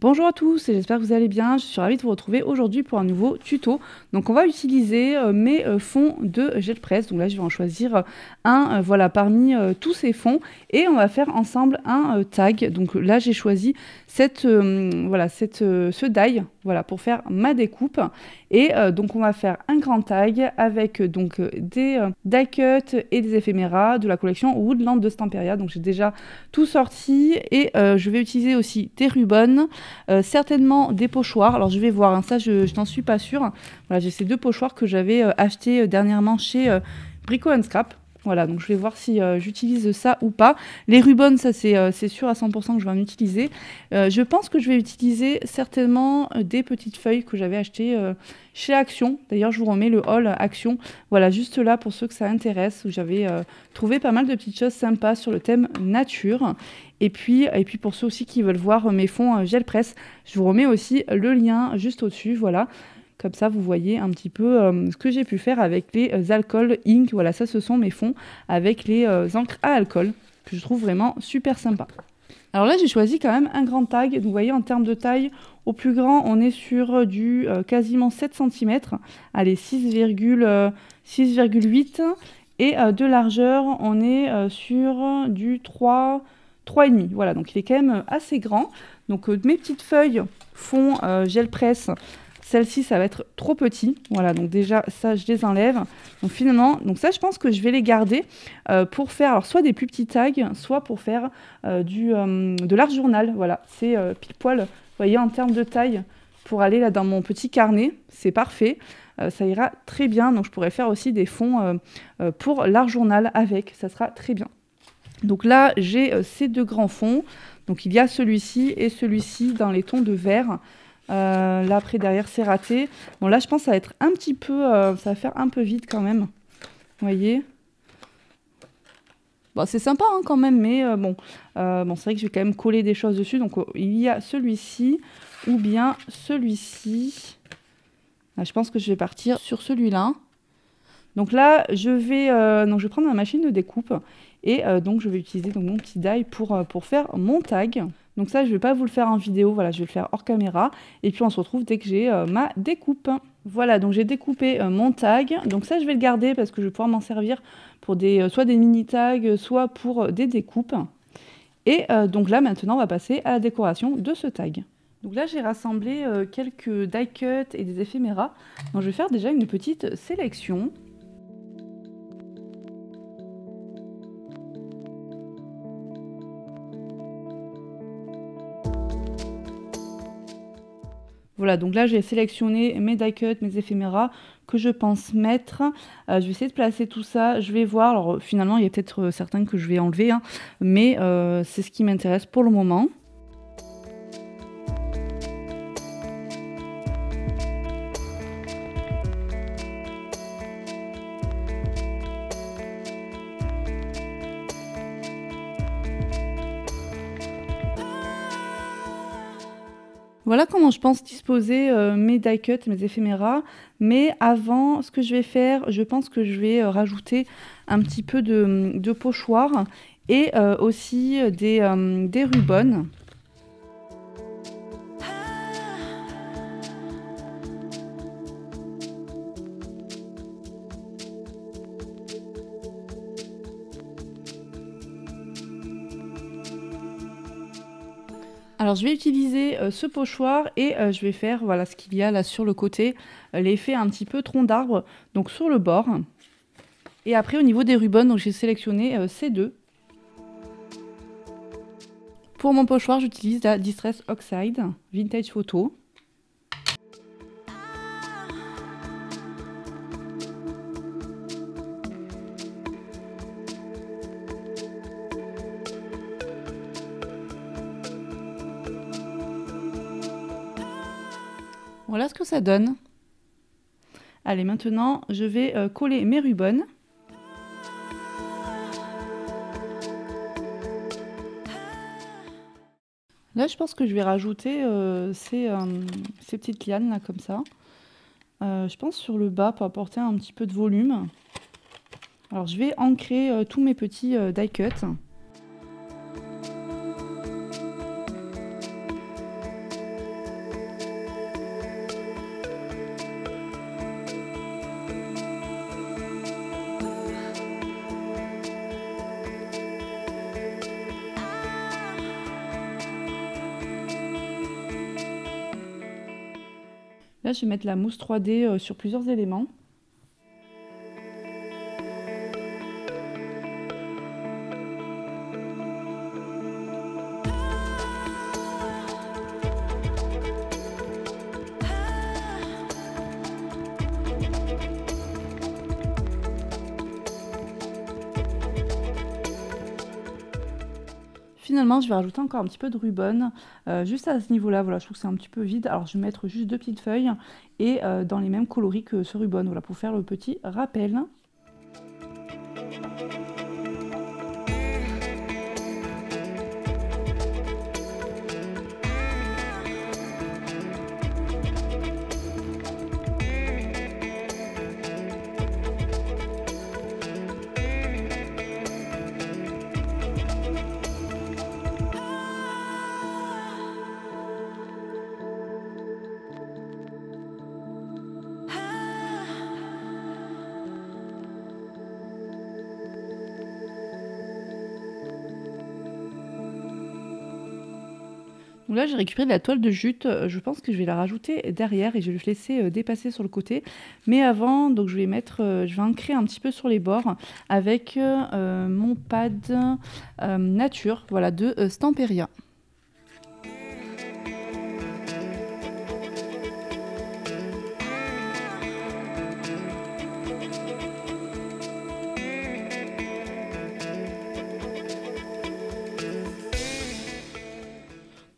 Bonjour à tous et j'espère que vous allez bien, je suis ravie de vous retrouver aujourd'hui pour un nouveau tuto. Donc on va utiliser mes fonds de GelPress, donc là je vais en choisir un voilà, parmi tous ces fonds et on va faire ensemble un tag. Donc là j'ai choisi ce die voilà, pour faire ma découpe et donc on va faire un grand tag avec des die cuts et des éphéméras de la collection Woodland de Stamperia. Donc j'ai déjà tout sorti et je vais utiliser aussi des rubans. Certainement des pochoirs. Alors je vais voir, hein, ça je n'en suis pas sûre. Voilà, j'ai ces deux pochoirs que j'avais achetés dernièrement chez Brico & Scrap. Voilà, donc je vais voir si j'utilise ça ou pas. Les rubans, ça c'est sûr à 100% que je vais en utiliser. Je pense que je vais utiliser certainement des petites feuilles que j'avais achetées chez Action. D'ailleurs, je vous remets le haul Action. Voilà, juste là pour ceux que ça intéresse, où j'avais trouvé pas mal de petites choses sympas sur le thème nature. Et puis pour ceux aussi qui veulent voir mes fonds GelPress, je vous remets aussi le lien juste au-dessus, voilà. Comme ça, vous voyez un petit peu ce que j'ai pu faire avec les alcools ink. Voilà, ça, ce sont mes fonds avec les encres à alcool, que je trouve vraiment super sympa. Alors là, j'ai choisi quand même un grand tag. Donc, vous voyez, en termes de taille, au plus grand, on est sur du quasiment 7 cm. Allez, 6,8. Et de largeur, on est sur du 3,5. Voilà, donc il est quand même assez grand. Donc mes petites feuilles font GelPress. Celle-ci, ça va être trop petit. Voilà, donc déjà, ça, je les enlève. Donc finalement, donc ça, je pense que je vais les garder pour faire alors, soit des plus petits tags, soit pour faire de l'art journal. Voilà, c'est pile poil, vous voyez, en termes de taille, pour aller là dans mon petit carnet. C'est parfait. Ça ira très bien. Donc je pourrais faire aussi des fonds pour l'art journal avec. Ça sera très bien. Donc là, j'ai ces deux grands fonds. Donc il y a celui-ci et celui-ci dans les tons de vert. Là après derrière c'est raté. Bon là je pense que ça va être un petit peu, ça va faire un peu vide quand même. Vous voyez. Bon c'est sympa hein, quand même, mais bon c'est vrai que je vais quand même coller des choses dessus. Donc il y a celui-ci ou bien celui-ci. Je pense que je vais partir sur celui-là. Donc là je vais prendre ma machine de découpe et donc je vais utiliser donc, mon petit die pour faire mon tag. Donc ça, je ne vais pas vous le faire en vidéo, voilà, je vais le faire hors caméra. Et puis on se retrouve dès que j'ai ma découpe. Voilà, donc j'ai découpé mon tag. Donc ça, je vais le garder parce que je vais pouvoir m'en servir pour soit des mini tags, soit pour des découpes. Et donc là, maintenant, on va passer à la décoration de ce tag. Donc là, j'ai rassemblé quelques die cuts et des éphéméras. Donc je vais faire déjà une petite sélection. Voilà, donc là j'ai sélectionné mes die cuts, mes éphéméras que je pense mettre. Je vais essayer de placer tout ça, je vais voir. Alors finalement il y a peut-être certains que je vais enlever, hein, mais c'est ce qui m'intéresse pour le moment. Voilà comment je pense disposer mes die cuts, mes éphéméras. Mais avant, ce que je vais faire, je pense que je vais rajouter un petit peu de pochoir et aussi des rubans. Alors je vais utiliser ce pochoir et je vais faire voilà, ce qu'il y a là sur le côté, l'effet un petit peu tronc d'arbre, donc sur le bord. Et après au niveau des rubans, j'ai sélectionné ces deux. Pour mon pochoir, j'utilise la Distress Oxide Vintage Photo. Voilà ce que ça donne. Allez, maintenant, je vais coller mes rubans. Là, je pense que je vais rajouter ces petites lianes, là, comme ça. Je pense sur le bas pour apporter un petit peu de volume. Alors, je vais ancrer tous mes petits die cuts. Là, je vais mettre la mousse 3D sur plusieurs éléments. Finalement, je vais rajouter encore un petit peu de ruban, juste à ce niveau-là, voilà, je trouve que c'est un petit peu vide. Alors je vais mettre juste 2 petites feuilles et dans les mêmes coloris que ce ruban, voilà, pour faire le petit rappel. Donc là, j'ai récupéré de la toile de jute. Je pense que je vais la rajouter derrière et je vais le laisser dépasser sur le côté. Mais avant, donc je vais ancrer un petit peu sur les bords avec mon pad nature, voilà, de Stamperia.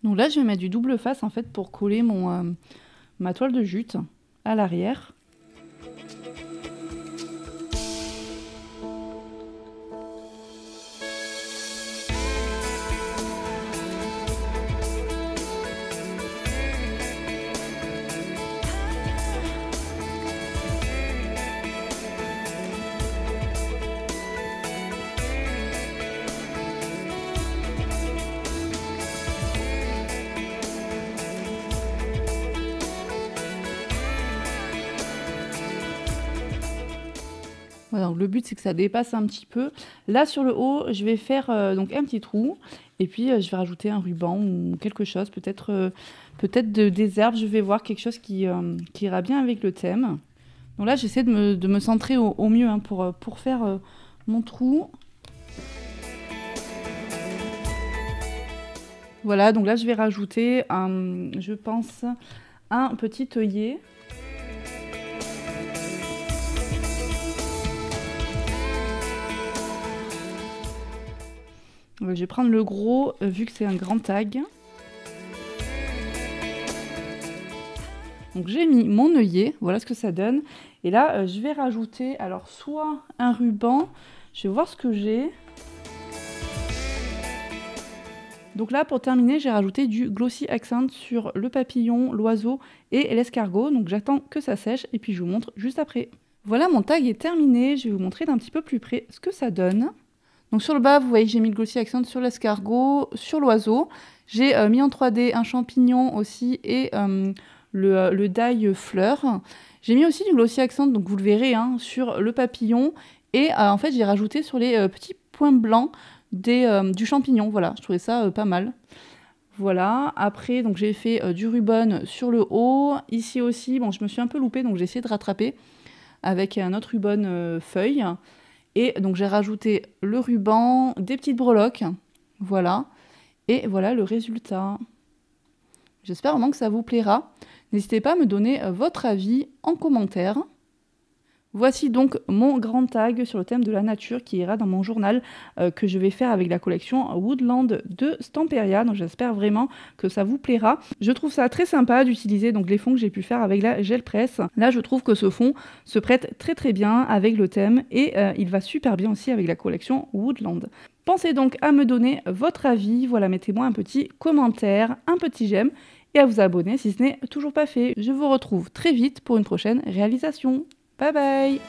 Donc là, je vais mettre du double face en fait pour coller ma toile de jute à l'arrière. Voilà, donc le but c'est que ça dépasse un petit peu. Là sur le haut, je vais faire donc un petit trou et puis je vais rajouter un ruban ou quelque chose, peut-être des herbes. Je vais voir quelque chose qui ira bien avec le thème. Donc là j'essaie de me centrer au mieux hein, pour faire mon trou. Voilà, donc là je vais rajouter je pense un petit œillet. Je vais prendre le gros, vu que c'est un grand tag. Donc j'ai mis mon œillet, voilà ce que ça donne. Et là, je vais rajouter, alors soit un ruban, je vais voir ce que j'ai. Donc là, pour terminer, j'ai rajouté du Glossy Accent sur le papillon, l'oiseau et l'escargot. Donc j'attends que ça sèche et puis je vous montre juste après. Voilà, mon tag est terminé. Je vais vous montrer d'un petit peu plus près ce que ça donne. Donc sur le bas, vous voyez que j'ai mis le Glossy Accent sur l'escargot, sur l'oiseau. J'ai mis en 3D un champignon aussi et le die fleur. J'ai mis aussi du Glossy Accent, donc vous le verrez, hein, sur le papillon. Et en fait, j'ai rajouté sur les petits points blancs du champignon. Voilà, je trouvais ça pas mal. Voilà, après, donc j'ai fait du ruban sur le haut. Ici aussi, bon, je me suis un peu loupée, donc j'ai essayé de rattraper avec un autre ruban feuille. Et donc j'ai rajouté le ruban, des petites breloques, voilà. Et voilà le résultat. J'espère vraiment que ça vous plaira. N'hésitez pas à me donner votre avis en commentaire. Voici donc mon grand tag sur le thème de la nature qui ira dans mon journal que je vais faire avec la collection Woodland de Stamperia. Donc j'espère vraiment que ça vous plaira. Je trouve ça très sympa d'utiliser donc les fonds que j'ai pu faire avec la gel presse. Là je trouve que ce fond se prête très bien avec le thème et il va super bien aussi avec la collection Woodland. Pensez donc à me donner votre avis. Voilà, mettez-moi un petit commentaire, un petit j'aime et à vous abonner si ce n'est toujours pas fait. Je vous retrouve très vite pour une prochaine réalisation. Bye bye!